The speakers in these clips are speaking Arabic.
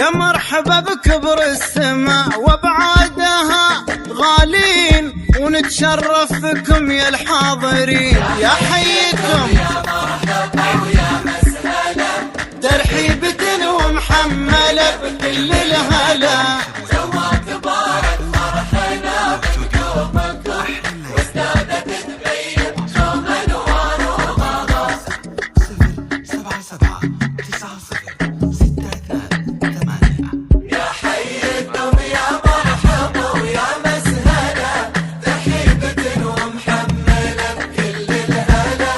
يا مرحبا بكبر السماء وابعادها غالين، ونتشرف بكم يا الحاضرين. يا حيكم يا مرحبا ويا مسهلا، ترحيبة ومحملة بكل الهلا. جوا تبارك فرحنا بقدومكم، وازدادت تبين دوم انوار وغلا. 077906238. يا حيكم يا مرحبا ويا مسهلا، ترحيبة ومحملة بكل الهلا.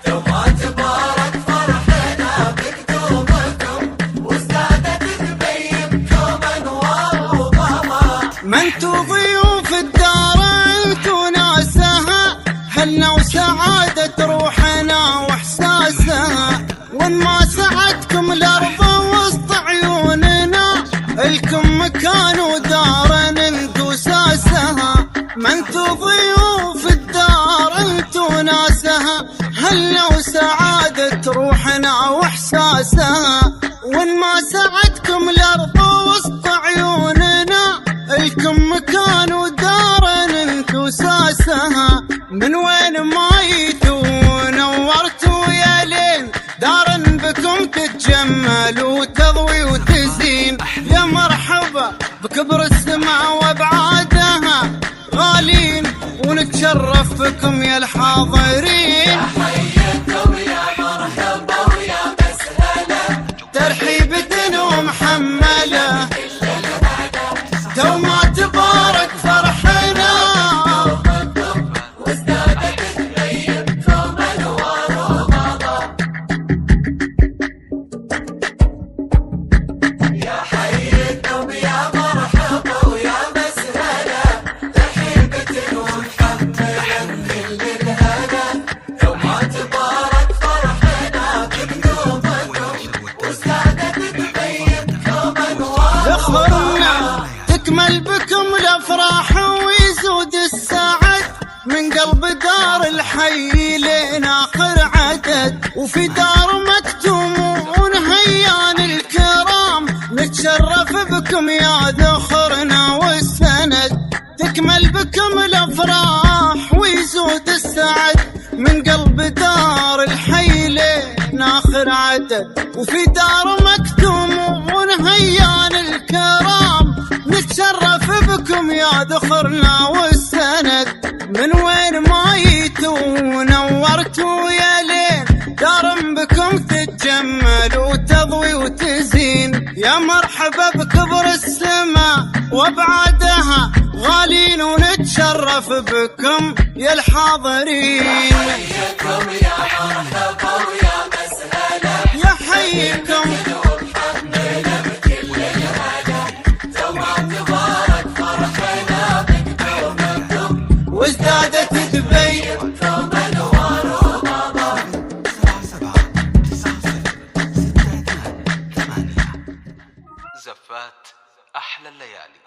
جوا تبارك فرحنا بقدومكم، وازدادت تبين دوم انوار وغلا. ما انتو ضيوف الدار انتو ناسها، هلنا وسعادة روحنا واحساسها. وان ما سعدكم الارض وسط عيوننا، الكم مكان ودار انتو ساسها. ما انتو ضيوف الدار انتو ناسها، هلنا وسعادة روحنا واحساسها. وان ما سعدكم الارض وسط عيوننا، الكم مكان ودار انتو ساسها. من وين ما جيتوا نورتوا يا لين، دار بكم تتجمل وتضوي وتزين. يا مرحبا بكبر السماء وابعادها غالين، ونتشرف بكم يا الحاضرين. حيكم يا مرحبا ويا مسهلا، ترحيبة ومحملة دوما تبارك فرحنا. وازدادت تبين دوم انوار وغلا. يا حيكم يا مرحبا ويا مسهلا، ترحيبة ومحملة بكل الهلا. دوما تبارك فرحنا بقدومكم، وازدادت تبين دوم انوار ذخرنا تكمل بكم الافراح ويزود السعد، من قلب دار الحي لين اخر عدد. وفي دار مكتومون هيان الكرام، نتشرف بكم يا ذخرنا والسند. تكمل بكم الافراح ويزود السعد، من قلب دار الحي لين اخر عدد. وفي دار مكتومون هيان الكرام، نتشرف بكم يا ذخرنا والسند. من وين ما جيتوا نورتوا يا لين، دار بكم تتجمل وتضوي وتزين. يا مرحبا بكبر السماء وابعادها غالين، ونتشرف بكم يا الحاضرين. حيكم يا مرحبا ويا مسهلا، يا حيكم ومحملة بكل الهلا. دوما تبارك فرحنا بقدومكم، وازدادت تبين دوم انوار وغلا. 077906238. زفات أحلى الليالي.